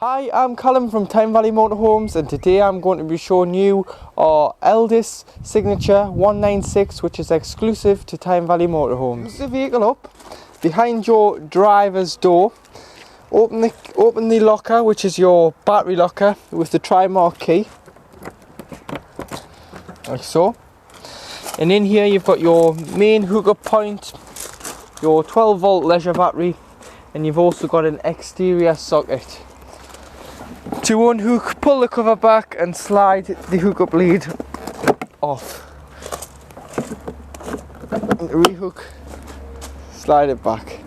Hi, I'm Callum from Tyne Valley Motorhomes, and today I'm going to be showing you our Elddis Signature 196, which is exclusive to Tyne Valley Motorhomes. Use the vehicle up behind your driver's door. Open the locker, which is your battery locker, with the tri-mark key, like so. And in here you've got your main hookup point, your 12 volt leisure battery, and you've also got an exterior socket. To unhook, pull the cover back and slide the hookup lead off. And rehook, slide it back.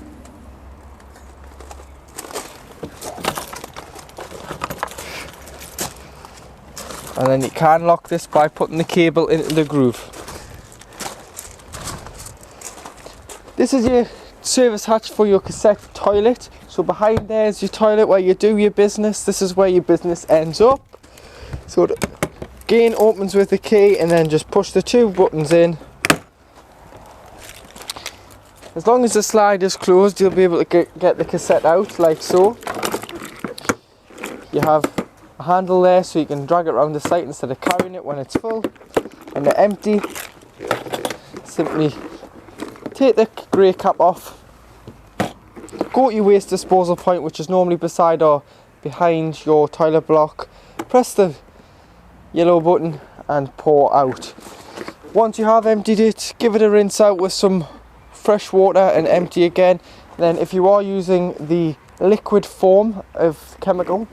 And then you can lock this by putting the cable into the groove. This is your service hatch for your cassette toilet. So behind there is your toilet where you do your business. This is where your business ends up. So the gain opens with the key, and then just push the two buttons in. As long as the slide is closed, you'll be able to get the cassette out like so. You have a handle there so you can drag it around the site instead of carrying it when it's full. And they're empty. Simply take the grey cap off. Go to your waste disposal point, which is normally beside or behind your toilet block. Press the yellow button and pour out. Once you have emptied it, give it a rinse out with some fresh water and empty again. Then if you are using the liquid form of chemical,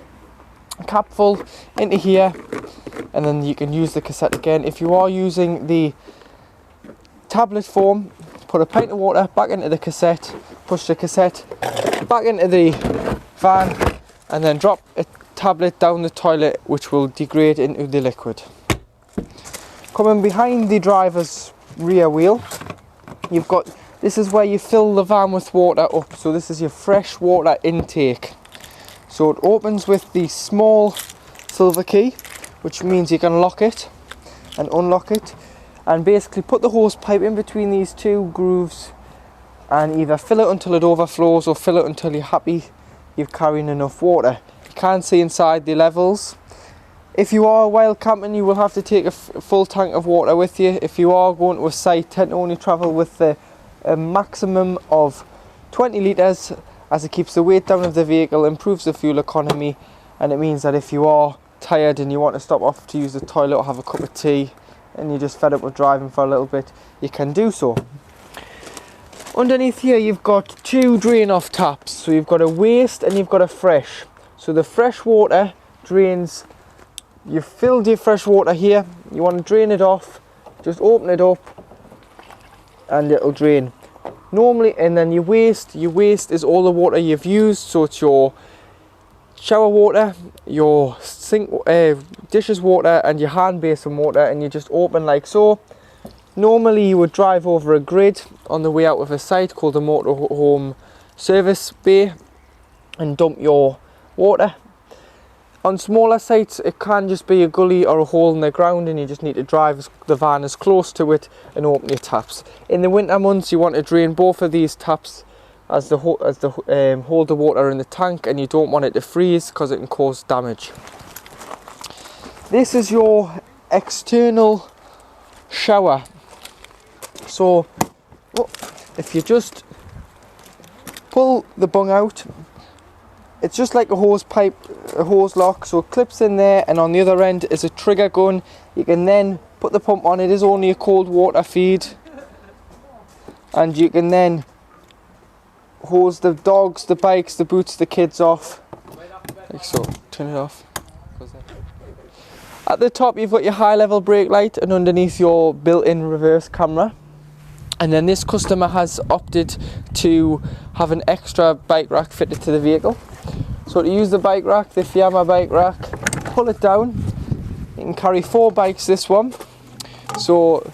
cap full into here, and then you can use the cassette again. If you are using the tablet form, put a pint of water back into the cassette, push the cassette back into the van, and then drop a tablet down the toilet, which will degrade into the liquid. Coming behind the driver's rear wheel, you've got, this is where you fill the van with water up. So this is your fresh water intake. So it opens with the small silver key, which means you can lock it and unlock it, and basically put the hose pipe in between these two grooves and either fill it until it overflows or fill it until you're happy you're carrying enough water. You can see inside the levels. If you are wild camping, you will have to take a full tank of water with you. If you are going to a site, tend to only travel with a maximum of 20 litres, as it keeps the weight down of the vehicle, improves the fuel economy, and it means that if you are tired and you want to stop off to use the toilet or have a cup of tea and you're just fed up with driving for a little bit, you can do so. Underneath here you've got two drain off taps. So you've got a waste and you've got a fresh. So the fresh water drains, you've filled your fresh water here, you want to drain it off, just open it up and it'll drain. Normally, and then your waste is all the water you've used. So it's your shower water, your sink, dishes water, and your hand basin water, and you just open like so. Normally you would drive over a grid on the way out of a site called a motorhome service bay and dump your water. On smaller sites it can just be a gully or a hole in the ground, and you just need to drive the van as close to it and open your taps. In the winter months you want to drain both of these taps as hold the water in the tank, and you don't want it to freeze because it can cause damage. This is your external shower. So if you just pull the bung out, it's just like a hose pipe, a hose lock, so it clips in there, and on the other end is a trigger gun. You can then put the pump on. It is only a cold water feed, and you can then hose the dogs, the bikes, the boots, the kids off like so. Turn it off. At the top you've got your high level brake light, and underneath your built-in reverse camera. And then this customer has opted to have an extra bike rack fitted to the vehicle. So to use the bike rack, the Fiamma bike rack, pull it down. You can carry 4 bikes this one. So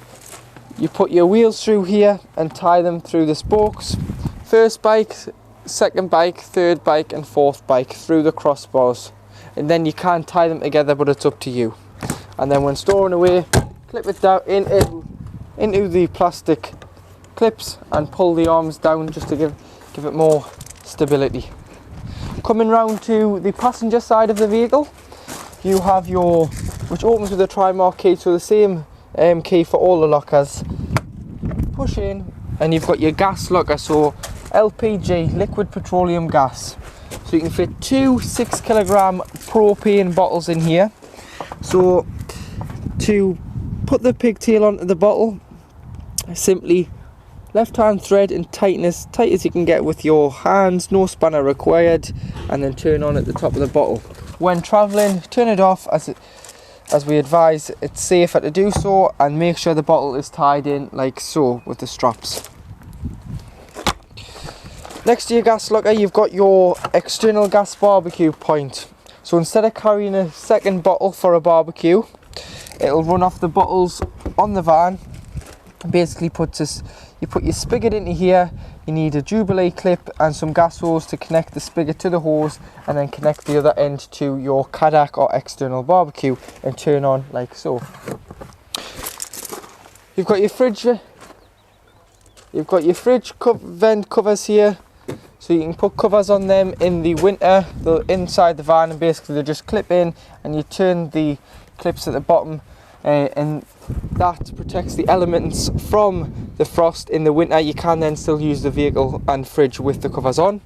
you put your wheels through here and tie them through the spokes. First bike, second bike, third bike and fourth bike through the crossbars. And then you can tie them together, but it's up to you. And then when storing away, clip it down into the plastic clips and pull the arms down just to give it more stability. Coming round to the passenger side of the vehicle, you have your, which opens with a tri-mark key, so the same key for all the lockers. Push in and you've got your gas locker, so LPG, liquid petroleum gas. So you can fit two 6 kilogram propane bottles in here. So to put the pigtail onto the bottle, simply left hand thread and tighten as tight as you can get with your hands, no spanner required, and then turn on at the top of the bottle. When travelling, turn it off as we advise. It's safer to do so, and make sure the bottle is tied in like so with the straps. Next to your gas locker, you've got your external gas barbecue point. So instead of carrying a second bottle for a barbecue, it'll run off the bottles on the van. Basically you put your spigot into here. You need a Jubilee clip and some gas hose to connect the spigot to the hose, and then connect the other end to your Kadak or external barbecue and turn on like so. You've got your fridge. You've got your fridge vent covers here, so you can put covers on them in the winter. They're inside the van, and basically they just clip in, and you turn the clips at the bottom, and that protects the elements from the frost in the winter. You can then still use the vehicle and fridge with the covers on.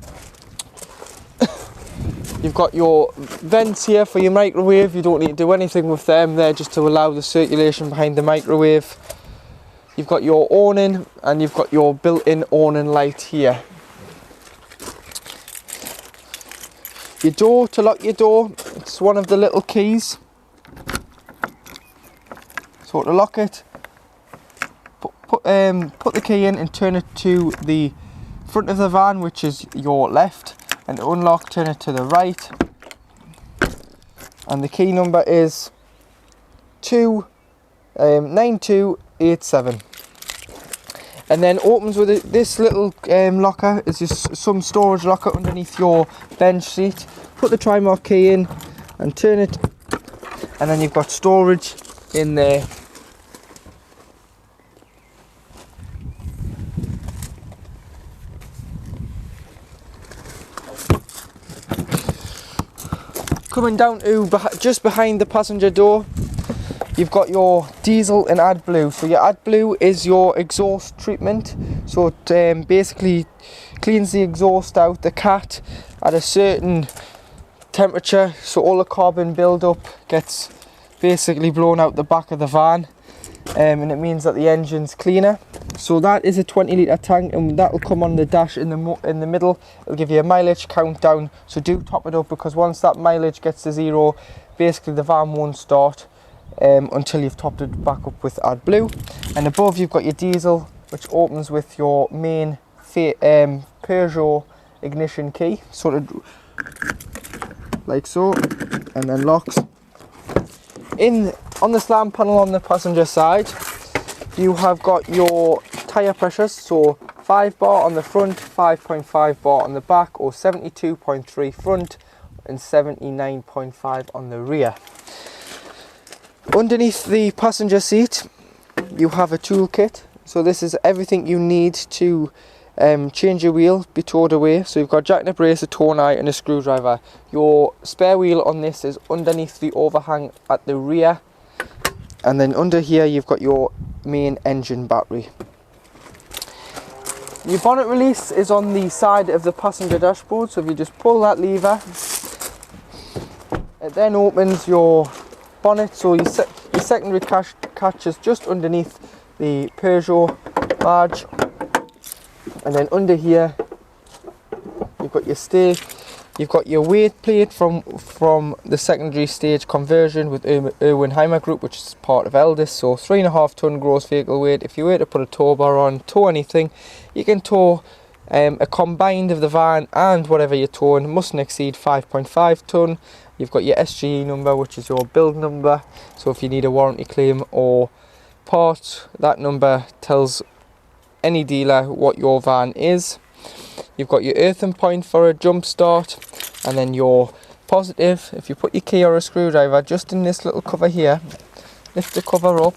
You've got your vents here for your microwave. You don't need to do anything with them, they're just to allow the circulation behind the microwave. You've got your awning, and you've got your built-in awning light here. Your door, to lock your door, it's one of the little keys. So to lock it, put the key in and turn it to the front of the van, which is your left, and to unlock, turn it to the right. And the key number is 9287. And then opens with this little locker. It's just some storage locker underneath your bench seat. Put the tri-mark key in and turn it, and then you've got storage in there. Coming down to just behind the passenger door, you've got your diesel and AdBlue. So your AdBlue is your exhaust treatment. So it basically cleans the exhaust out, the cat, at a certain temperature, so all the carbon build-up gets basically blown out the back of the van, and it means that the engine's cleaner. So that is a 20 litre tank, and that will come on the dash in the middle. It'll give you a mileage countdown, so do top it up, because once that mileage gets to zero, basically the van won't start until you've topped it back up with AdBlue. And above you've got your diesel, which opens with your main Peugeot ignition key, sort of like so, and then locks. On the slam panel on the passenger side, you have got your tyre pressures, so 5 bar on the front, 5.5 bar on the back, or 72.3 front and 79.5 on the rear. Underneath the passenger seat you have a toolkit, so this is everything you need to change your wheel, be towed away. So you've got a jackknip brace, a tow eye and a screwdriver. Your spare wheel on this is underneath the overhang at the rear, and then under here you've got your main engine battery. Your bonnet release is on the side of the passenger dashboard, so if you just pull that lever, it then opens your bonnet. So your secondary catch is just underneath the Peugeot badge, and then under here you've got your stake. You've got your weight plate from the secondary stage conversion with Irwin-Heimer Group, which is part of Elldis. So 3.5 ton gross vehicle weight. If you were to put a tow bar on, tow anything, you can tow a combined of the van and whatever you're towing mustn't exceed 5.5 ton. You've got your SGE number, which is your build number. So if you need a warranty claim or part, that number tells any dealer what your van is. You've got your earthing point for a jump start, and then your positive. If you put your key or a screwdriver just in this little cover here, lift the cover up,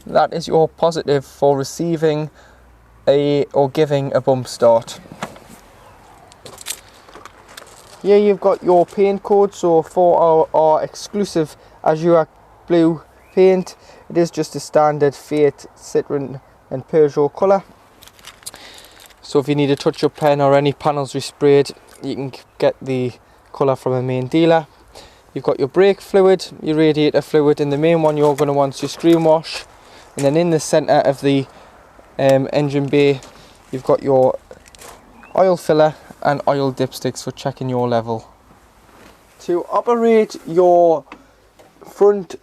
that is your positive for receiving or giving a bump start. Here you've got your paint code, so for our exclusive Azure blue paint, it is just a standard Fiat, Citroen and Peugeot colour. So if you need a touch-up pen or any panels resprayed, you can get the colour from a main dealer. You've got your brake fluid, your radiator fluid, and the main one you're going to want is your stream wash. And then in the centre of the engine bay, you've got your oil filler and oil dipsticks for checking your level. To operate your front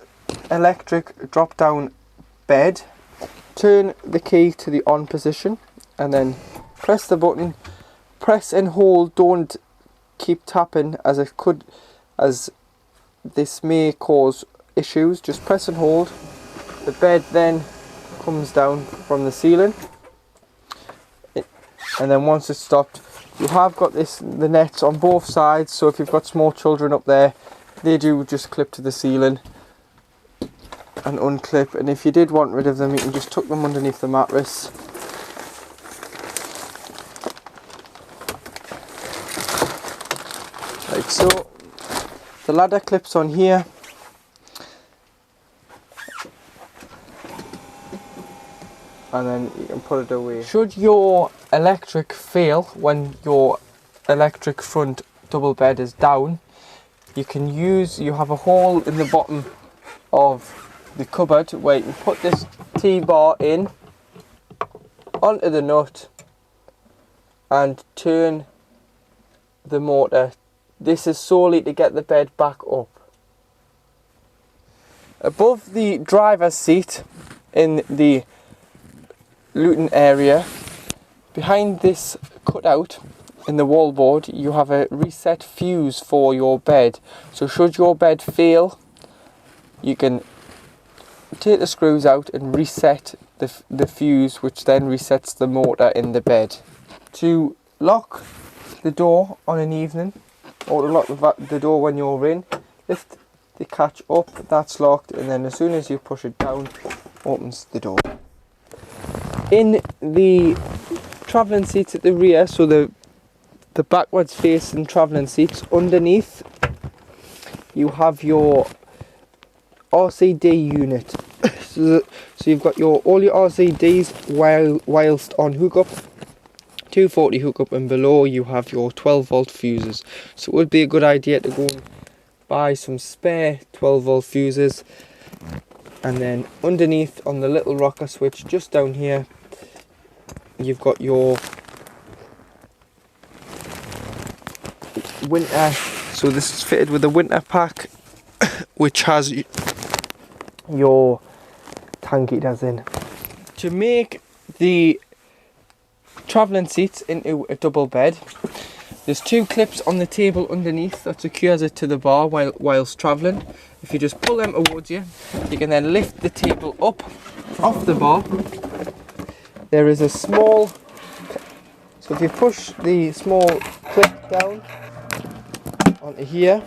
electric drop down bed, turn the key to the on position and then press the button. Press and hold, don't keep tapping as this may cause issues. Just press and hold. The bed then comes down from the ceiling, and then once it's stopped, you have got the nets on both sides, so if you've got small children up there, they do just clip to the ceiling and unclip, and if you did want rid of them, you can just tuck them underneath the mattress. Like so. The ladder clips on here, and then you can put it away. Should your electric fail when your electric front double bed is down, you have a hole in the bottom of the cupboard where you can put this T-bar in onto the nut and turn the motor. This is solely to get the bed back up. Above the driver's seat in the Luton area, behind this cutout in the wallboard, you have a reset fuse for your bed. So should your bed fail, you can take the screws out and reset the fuse, which then resets the motor in the bed. To lock the door on an evening, or to lock the door when you're in, lift the catch up, that's locked, and then as soon as you push it down, opens the door. In the travelling seats at the rear, so the backwards facing travelling seats, underneath you have your RCD unit. So you've got all your RCDs whilst on hookup. 240 hookup, and below you have your 12 volt fuses. So it would be a good idea to go and buy some spare 12 volt fuses, and then underneath on the little rocker switch just down here, you've got your winter. So this is fitted with a winter pack which has your tank heaters in. To make the travelling seats into a double bed, there's two clips on the table underneath that secures it to the bar whilst travelling. If you just pull them towards you, you can then lift the table up off the bar. There is a small, so if you push the small clip down onto here,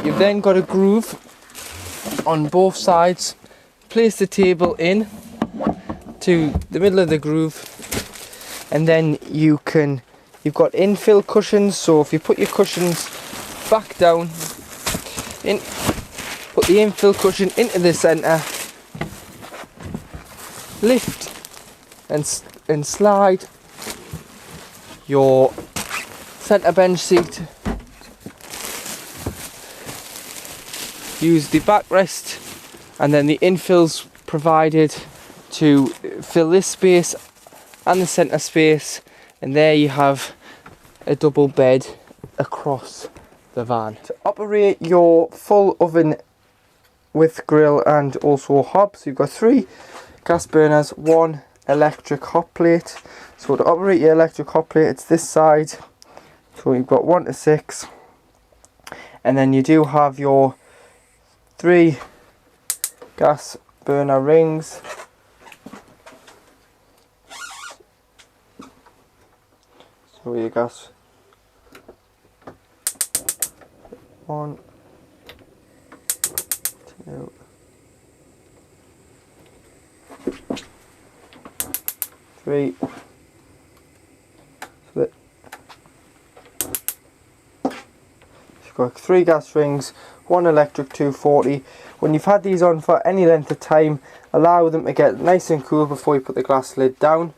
you've then got a groove on both sides. Place the table in to the middle of the groove, and then you've got infill cushions. So if you put your cushions back down, put the infill cushion into the centre, lift and slide your centre bench seat, use the backrest, and then the infills provided to fill this space and the centre space, and there you have a double bed across the van. To operate your full oven with grill and also hobs, you've got 3 gas burners, 1 electric hot plate. So to operate your electric hot plate, it's this side, so you've got 1 to 6, and then you do have your 3 gas burner rings. So your gas, 1, 2, 3, You've got 3 gas rings, 1 electric 240. When you've had these on for any length of time, allow them to get nice and cool before you put the glass lid down.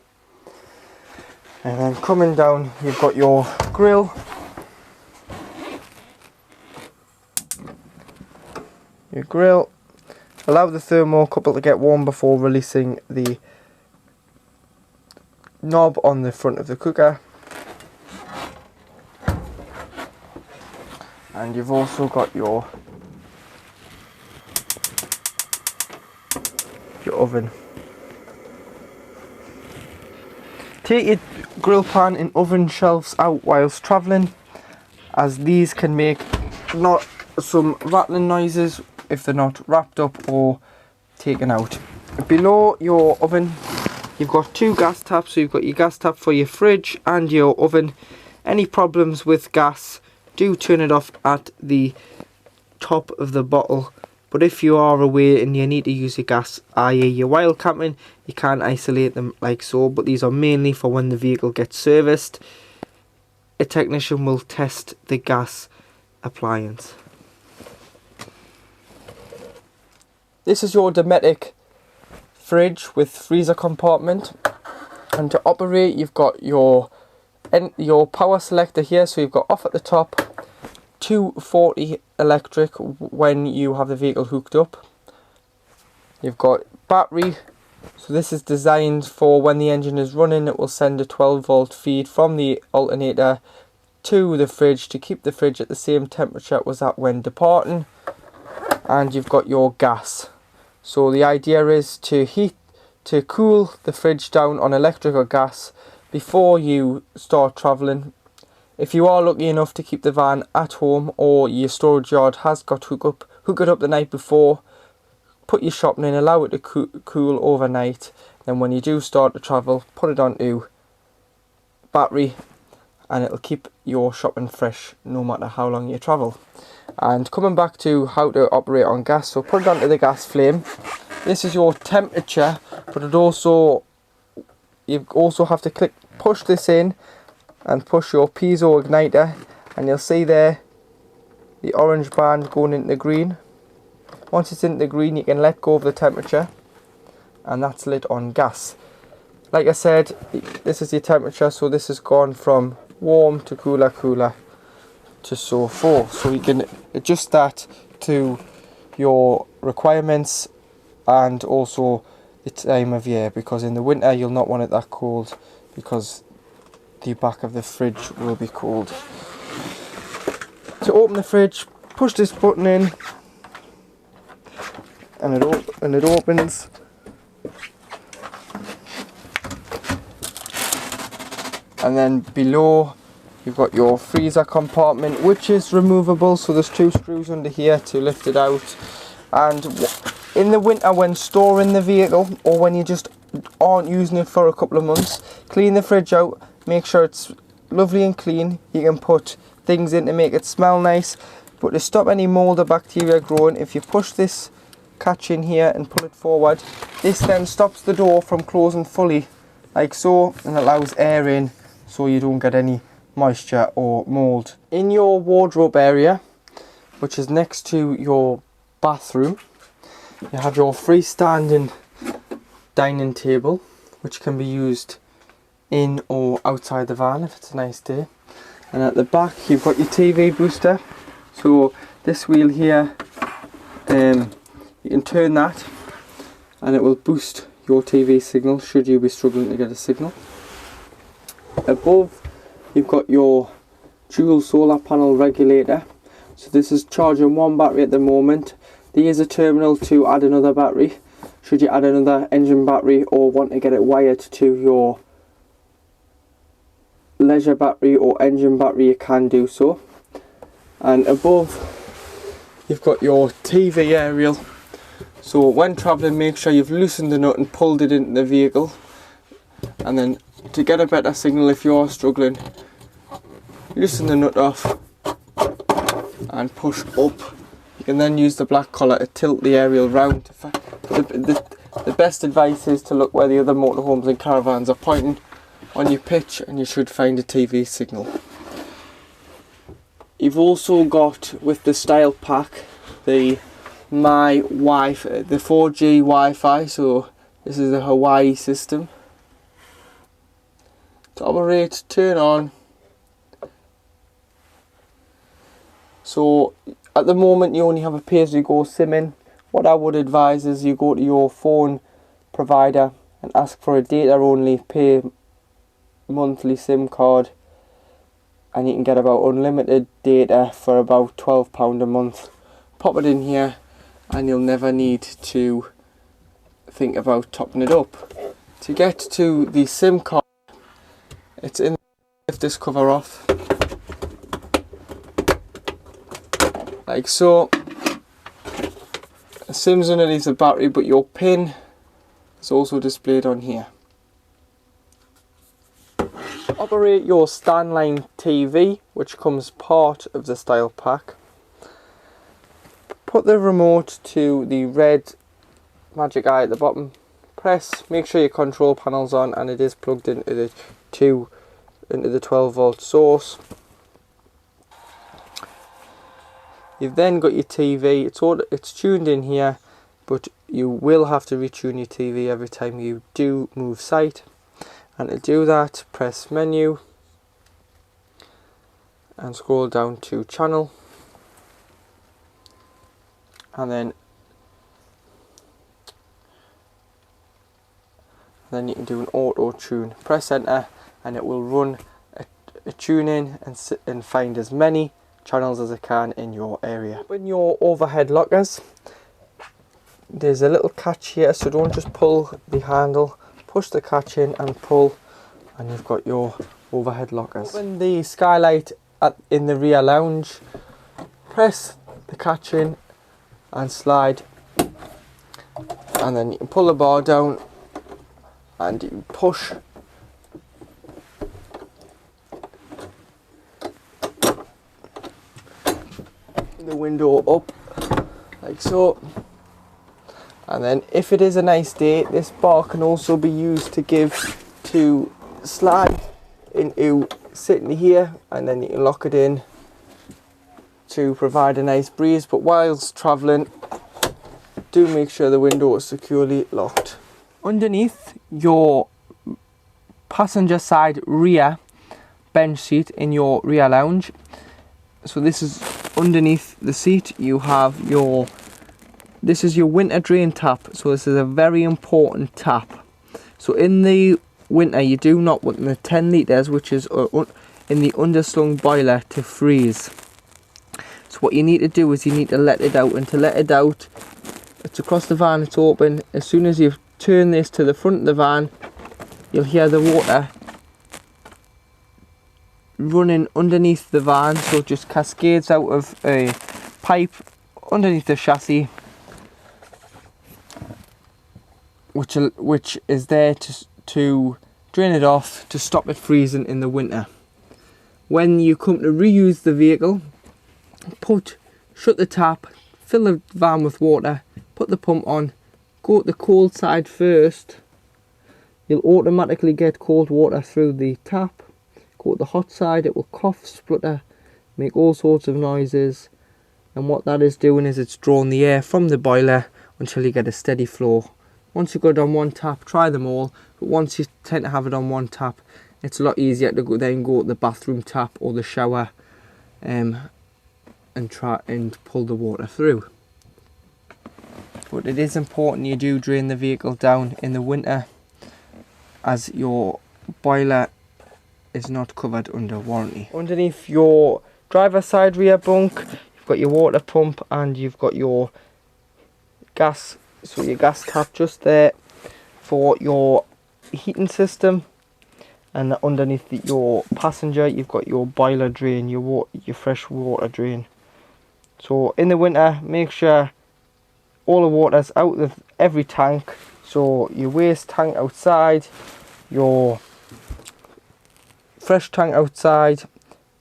And then coming down, you've got your grill. Your grill. Allow the thermocouple to get warm before releasing the knob on the front of the cooker. And you've also got your oven. Take your grill pan and oven shelves out whilst travelling, as these can make not some rattling noises if they're not wrapped up or taken out. Below your oven you've got 2 gas taps, so you've got your gas tap for your fridge and your oven. Any problems with gas, do turn it off at the top of the bottle, but if you are away and you need to use your gas, i.e. you're wild camping, you can isolate them like so, but these are mainly for when the vehicle gets serviced. A technician will test the gas appliance. This is your Dometic fridge with freezer compartment, and to operate you've got your power selector here, so you've got off at the top, 240 electric when you have the vehicle hooked up. You've got battery, so this is designed for when the engine is running. It will send a 12-volt feed from the alternator to the fridge to keep the fridge at the same temperature it was at when departing. And you've got your gas, so the idea is to cool the fridge down on electric or gas before you start travelling. If you are lucky enough to keep the van at home, or your storage yard has got hook it up the night before, put your shopping in, allow it to cool overnight. Then when you do start to travel, put it onto battery and it'll keep your shopping fresh no matter how long you travel. And coming back to how to operate on gas, so put it onto the gas flame. This is your temperature, but you also have to push this in and push your piezo igniter, and you'll see there the orange band going into the green. Once it's into the green, you can let go of the temperature, and that's lit on gas. Like I said, this is your temperature, so this has gone from warm to cooler to so forth. So you can adjust that to your requirements and also the time of year, because in the winter you'll not want it that cold, because the back of the fridge will be cold. To open the fridge, push this button in and it opens. And then below you've got your freezer compartment, which is removable, so there's 2 screws under here to lift it out. And in the winter, when storing the vehicle, or when you just aren't using it for a couple of months, clean the fridge out, make sure it's lovely and clean. You can put things in to make it smell nice, but to stop any mold or bacteria growing, if you push this catch in here and pull it forward, this then stops the door from closing fully like so, and allows air in so you don't get any moisture or mold. In your wardrobe area, which is next to your bathroom, you have your freestanding dining table, which can be used in or outside the van if it's a nice day. And at the back you've got your TV booster, so this wheel here, you can turn that and it will boost your TV signal should you be struggling to get a signal. Above you've got your dual solar panel regulator, so this is charging 1 battery at the moment. There is a terminal to add another battery should you add another engine battery or want to get it wired to your leisure battery or engine battery, you can do so. And above you've got your TV aerial, so when travelling make sure you've loosened the nut and pulled it into the vehicle, and then to get a better signal if you are struggling, loosen the nut off and push up. You can then use the black collar to tilt the aerial round. The best advice is to look where the other motorhomes and caravans are pointing on your pitch, and you should find a TV signal. You've also got, with the style pack, the My Wi-Fi, the 4G Wi-Fi. So this is the Hawaii system. To operate, turn on. So at the moment you only have a pay-as-you-go SIM in. What I would advise is you go to your phone provider and ask for a data only pay monthly SIM card, and you can get about unlimited data for about £12 a month. Pop it in here and you'll never need to think about topping it up. To get to the SIM card, it's in, lift this cover off like so. The SIM's underneath the battery, but your pin is also displayed on here. Operate your standline TV, which comes part of the style pack. Put the remote to the red magic eye at the bottom. Press, make sure your control panel's on and it is plugged into the 12-volt source. You've then got your TV. It's tuned in here, but you will have to retune your TV every time you do move site. And to do that, press menu and scroll down to channel, and then you can do an auto tune. Press enter and it will run a tune in and find as many channels as it can in your area. Open your overhead lockers. There's a little catch here, so don't just pull the handle. Push the catch in and pull, and you've got your overhead lockers. Open the skylight in the rear lounge. Press the catch in and slide, and then you can pull the bar down and you push. The window up like so. And then if it is a nice day, this bar can also be used to slide into sitting here, and then you can lock it in to provide a nice breeze. But whilst travelling, do make sure the window is securely locked. Underneath your passenger side rear bench seat in your rear lounge, so this is underneath the seat, you have this is your winter drain tap. So this is a very important tap. So in the winter you do not want the 10 litres, which is in the underslung boiler, to freeze. So what you need to do is you need to let it out, and to let it out, it's across the van, it's open. As soon as you turn this to the front of the van, you'll hear the water running underneath the van, so it just cascades out of a pipe underneath the chassis, which is there to drain it off, to stop it freezing in the winter. When you come to reuse the vehicle, shut the tap, fill the van with water, put the pump on, go to the cold side first. You'll automatically get cold water through the tap. Go to the hot side, it will cough, splutter, make all sorts of noises, and what that is doing is it's drawing the air from the boiler until you get a steady flow. Once you've got it on one tap, try them all, but once you tend to have it on one tap, it's a lot easier to go to the bathroom tap or the shower and try and pull the water through. But it is important you do drain the vehicle down in the winter, as your boiler is not covered under warranty. Underneath your driver side rear bunk, you've got your water pump and you've got your gas, so your gas tap just there for your heating system. And underneath your passenger, you've got your boiler drain, your fresh water drain. So in the winter, make sure all the water's out of every tank. So your waste tank outside, your fresh tank outside,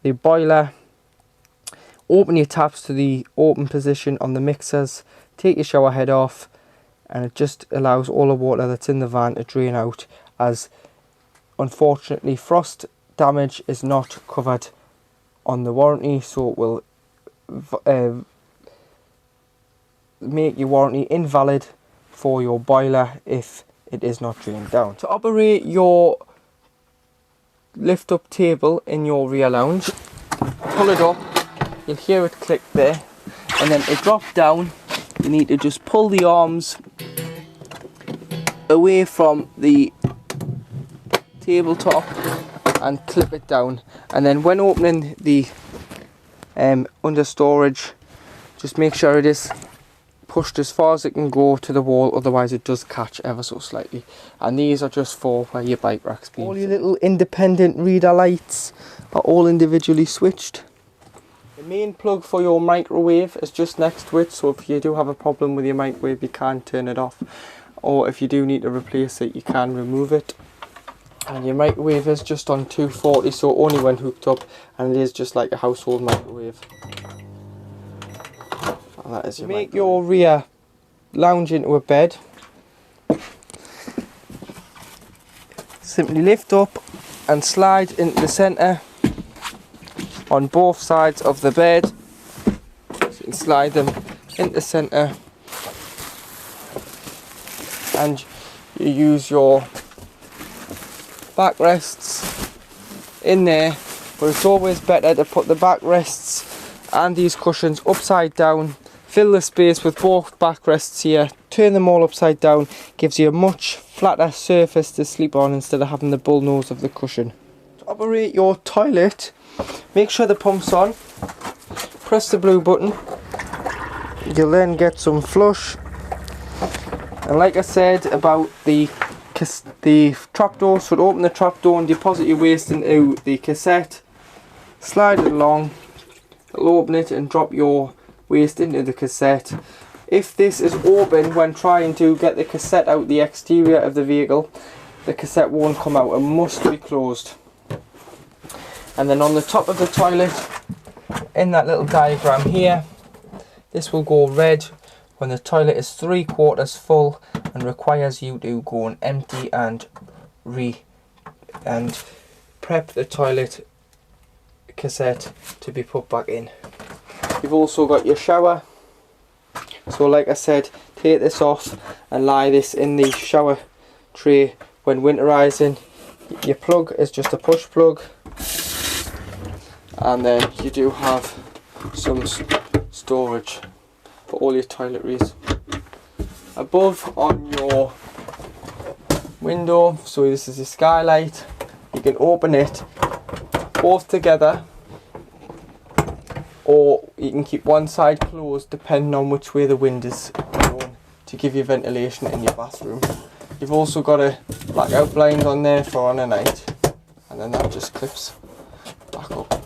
the boiler. Open your taps to the open position on the mixers, take your shower head off, and it just allows all the water that's in the van to drain out, as unfortunately frost damage is not covered on the warranty, so it will make your warranty invalid for your boiler if it is not drained down. To operate your lift up table in your rear lounge, pull it up, you'll hear it click there, and then to drop down you need to just pull the arms away from the tabletop and clip it down, and then when opening the under storage, just make sure it is pushed as far as it can go to the wall, otherwise it does catch ever so slightly. And these are just for where your bike rack's been. All your little independent reader lights are all individually switched. The main plug for your microwave is just next to it, so if you do have a problem with your microwave you can turn it off, or if you do need to replace it you can remove it. And your microwave is just on 240, so only when hooked up, and it is just like a household microwave. And that is your microwave. Make your rear lounge into a bed. Simply lift up and slide into the centre on both sides of the bed. So you can slide them into the centre, and you use your backrests in there, but it's always better to put the backrests and these cushions upside down. Fill the space with both backrests here, turn them all upside down, gives you a much flatter surface to sleep on instead of having the bull nose of the cushion. To operate your toilet, make sure the pump's on, press the blue button, you'll then get some flush. And like I said about the trapdoor, so to open the trapdoor and deposit your waste into the cassette, slide it along, it'll open it and drop your waste into the cassette. If this is open when trying to get the cassette out the exterior of the vehicle, the cassette won't come out, it must be closed. And then on the top of the toilet, in that little diagram here, this will go red when the toilet is 3/4 full and requires you to go and empty and prep the toilet cassette to be put back in. You've also got your shower, so like I said, take this off and lie this in the shower tray when winterizing. Your plug is just a push plug, and then you do have some storage for all your toiletries. Above on your window, so this is your skylight, you can open it both together, or you can keep one side closed depending on which way the wind is blowing to give you ventilation in your bathroom. You've also got a blackout blind on there for on a night, and then that just clips back up.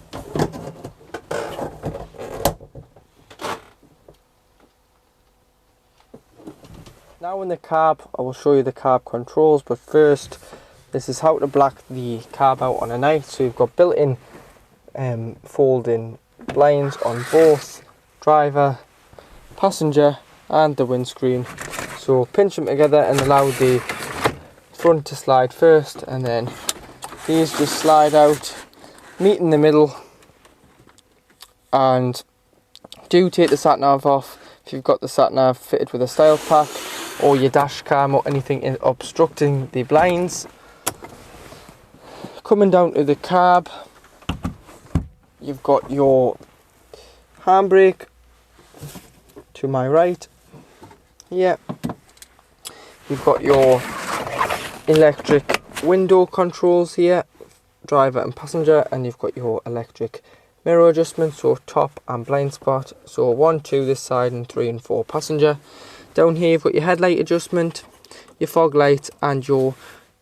Now in the carb, I will show you the carb controls, but first this is how to black the carb out on a night. So you've got built-in folding blinds on both driver, passenger and the windscreen. So pinch them together and allow the front to slide first, and then these just slide out, meet in the middle, and do take the sat nav off if you've got the sat nav fitted with a style pack, or your dash cam or anything obstructing the blinds. Coming down to the carb, you've got your handbrake to my right here. You've got your electric window controls here, driver and passenger, and you've got your electric mirror adjustment, so top and blind spot. So 1, 2 this side, and 3 and 4 passenger. Down here you've got your headlight adjustment, your fog light and your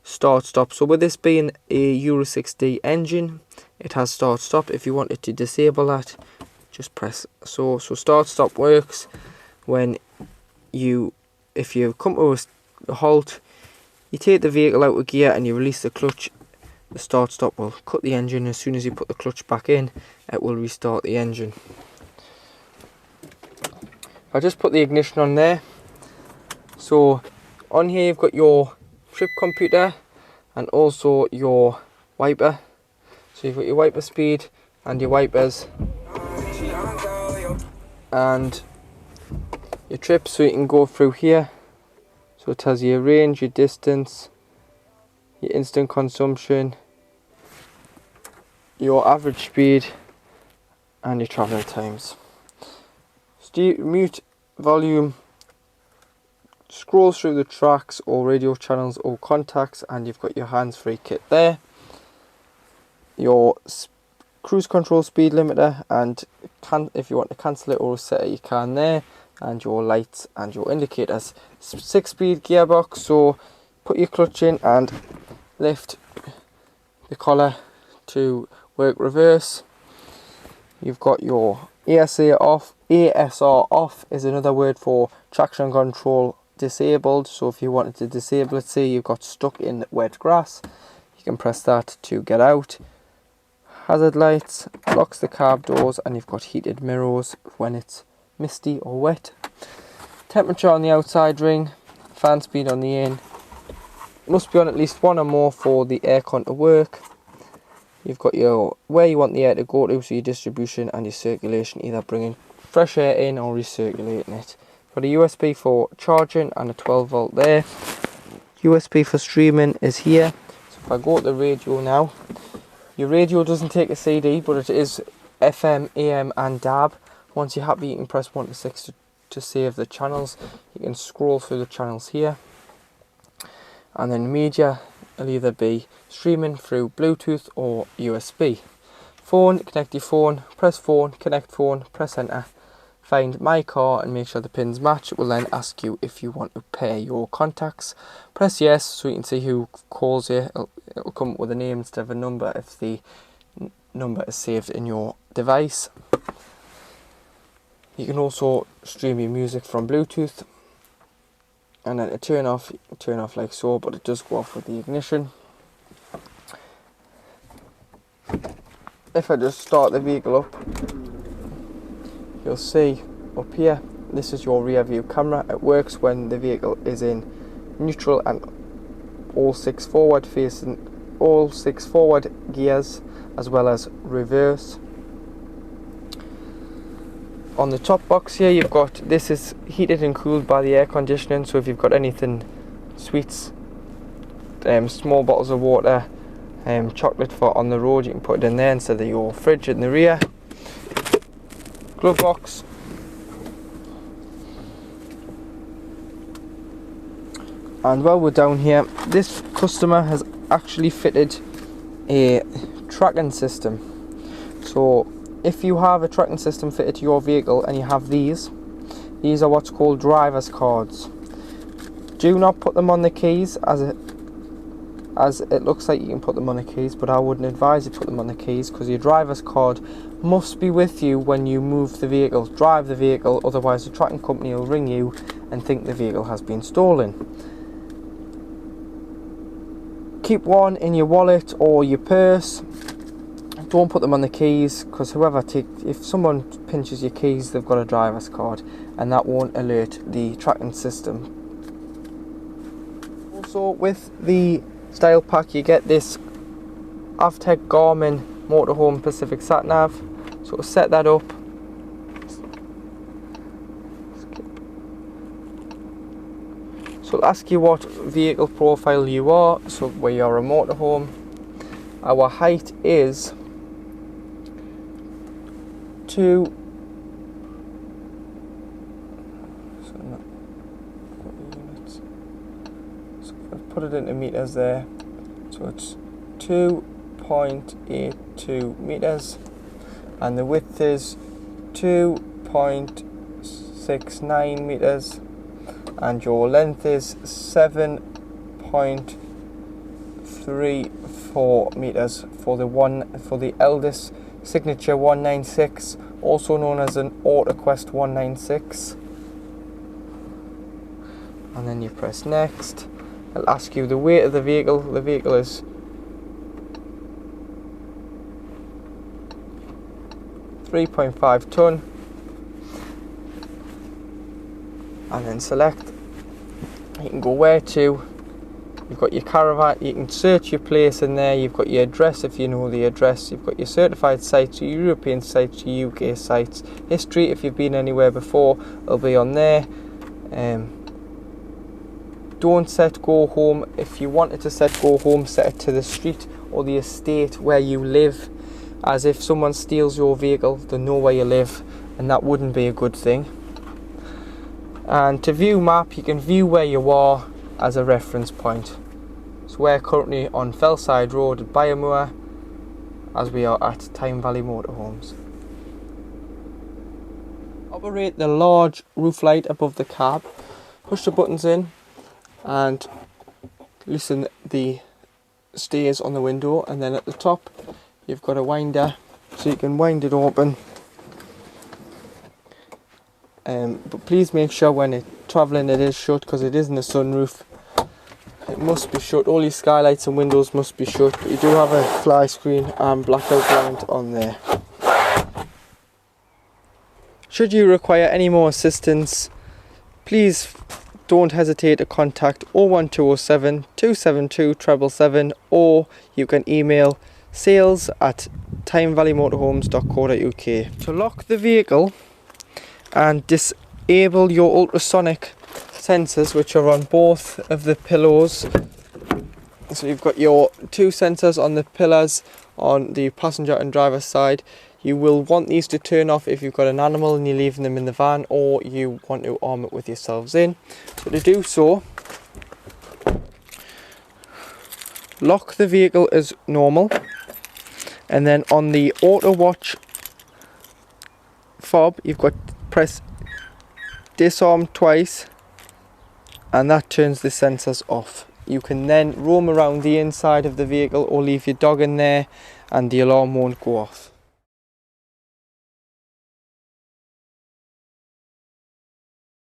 start stop. So with this being a Euro 6D engine, it has start stop. If you wanted to disable that, just press so start stop works when if you come to a halt, you take the vehicle out of gear and you release the clutch. The start stop will cut the engine. As soon as you put the clutch back in, it will restart the engine. I just put the ignition on there. So on here you've got your trip computer and also your wiper. So you've got your wiper speed and your wipers and your trips, so you can go through here. So it tells you your range, your distance, your instant consumption, your average speed and your travelling times. Mute volume scrolls through the tracks or radio channels or contacts, and you've got your hands-free kit there. Your cruise control speed limiter, and if you want to cancel it or reset it you can there, and your lights and your indicators. 6-speed gearbox, so put your clutch in and lift the collar to work reverse. You've got your ASR off. ASR off is another word for traction control disabled. So if you wanted to disable it, say you've got stuck in wet grass, you can press that to get out. Hazard lights, locks the cab doors, and you've got heated mirrors when it's misty or wet. Temperature on the outside ring, fan speed on the in. Must be on at least one or more for the aircon to work. You've got your where you want the air to go to, so your distribution and your circulation, either bringing fresh air in or recirculating it. Got a USB for charging and a 12 volt there. USB for streaming is here. So if I go to the radio now, your radio doesn't take a CD, but it is FM, AM and DAB. Once you're happy, you can press 1 to 6 to save the channels. You can scroll through the channels here. And then media will either be streaming through Bluetooth or USB. Phone, connect your phone, press phone, connect phone, press enter. Find my car and make sure the pins match. It will then ask you if you want to pair your contacts. Press yes so you can see who calls you. It'll come up with a name instead of a number if the number is saved in your device. You can also stream your music from Bluetooth. And then to turn off like so, but it does go off with the ignition. If I just start the vehicle up, you'll see up here, this is your rear view camera. It works when the vehicle is in neutral and all six forward gears, as well as reverse. On the top box here, you've got, this is heated and cooled by the air conditioning, so if you've got anything, sweets, small bottles of water, chocolate for on the road, you can put it in there instead of your fridge in the rear. Glove box. And while we're down here, this customer has actually fitted a tracking system. So if you have a tracking system fitted to your vehicle and you have these are what's called driver's cards. Do not put them on the keys, as it looks like you can put them on the keys, but I wouldn't advise you put them on the keys, because your driver's card must be with you when you move the vehicle, drive the vehicle, otherwise the tracking company will ring you and think the vehicle has been stolen. Keep one in your wallet or your purse. Don't put them on the keys, because if someone pinches your keys, they've got a driver's card and that won't alert the tracking system. Also with the style pack you get this Avtech Garmin Motorhome Pacific Sat Nav. So to set that up, so it'll ask you what vehicle profile you are. So where you're a motorhome, our height is 2. So I've put it into meters there. So it's 2.82 meters, and the width is 2.69 meters, and your length is 7.34 meters for the Elldis Signature 196, also known as an AutoQuest 196. And then you press next. It'll ask you the weight of the vehicle. The vehicle is 3.5 ton. And then select. You can go where to, You've got your caravan, you can search your place in there, you've got your address if you know the address, you've got your certified sites, your European sites, your UK sites, history if you've been anywhere before, it'll be on there. Don't set go home. If you wanted to set go home, set it to the street or the estate where you live, as if someone steals your vehicle, they know where you live, and that wouldn't be a good thing. And to view map, you can view where you are as a reference point. So we're currently on Fellside Road at Byermoor, as we are at Tyne Valley Motorhomes. Operate the large roof light above the cab, push the buttons in and loosen the stairs on the window, and then at the top you've got a winder so you can wind it open. But please make sure when it's travelling it is shut, because it isn't a sunroof. It must be shut. All your skylights and windows must be shut, but you do have a fly screen and blackout blind on there. Should you require any more assistance, please don't hesitate to contact 01207 272 777, or you can email sales@tynevalleymotorhomes.co.uk. To lock the vehicle and disable your ultrasonic sensors, which are on both of the pillows, so you've got your two sensors on the pillars on the passenger and driver side. You will want these to turn off if you've got an animal and you're leaving them in the van, or you want to arm it with yourselves in. So to do so, lock the vehicle as normal, and then on the auto watch fob you've got to press disarm twice, and that turns the sensors off. You can then roam around the inside of the vehicle or leave your dog in there and the alarm won't go off.